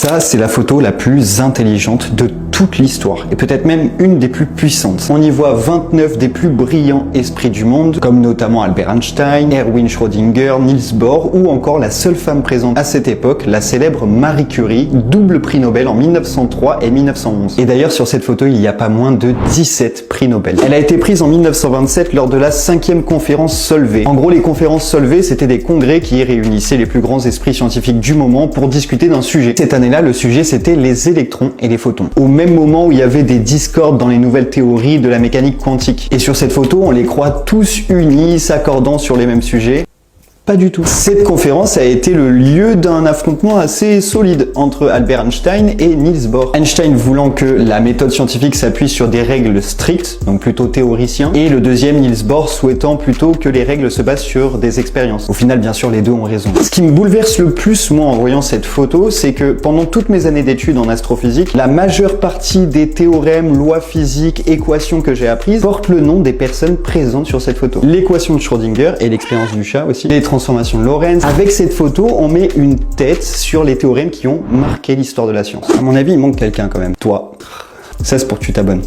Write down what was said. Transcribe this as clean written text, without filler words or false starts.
Ça, c'est la photo la plus intelligente de toute l'histoire, et peut-être même une des plus puissantes. On y voit 29 des plus brillants esprits du monde, comme notamment Albert Einstein, Erwin Schrödinger, Niels Bohr, ou encore la seule femme présente à cette époque, la célèbre Marie Curie, double prix Nobel en 1903 et 1911. Et d'ailleurs, sur cette photo, il n'y a pas moins de 17 prix Nobel. Elle a été prise en 1927 lors de la 5e conférence Solvay. En gros, les conférences Solvay, c'était des congrès qui réunissaient les plus grands esprits scientifiques du moment pour discuter d'un sujet. Cette année-là, le sujet, c'était les électrons et les photons. Au même moment où il y avait des discordes dans les nouvelles théories de la mécanique quantique. Et sur cette photo, on les croit tous unis, s'accordant sur les mêmes sujets. Pas du tout. Cette conférence a été le lieu d'un affrontement assez solide entre Albert Einstein et Niels Bohr. Einstein voulant que la méthode scientifique s'appuie sur des règles strictes, donc plutôt théoricien, et le deuxième, Niels Bohr, souhaitant plutôt que les règles se basent sur des expériences. Au final, bien sûr, les deux ont raison. Ce qui me bouleverse le plus, moi, en voyant cette photo, c'est que pendant toutes mes années d'études en astrophysique, la majeure partie des théorèmes, lois physiques, équations que j'ai apprises portent le nom des personnes présentes sur cette photo. L'équation de Schrödinger et l'expérience du chat aussi, les transformation de Lorentz. Avec cette photo, on met une tête sur les théorèmes qui ont marqué l'histoire de la science. À mon avis, il manque quelqu'un quand même. Toi. Ça, c'est pour que tu t'abonnes.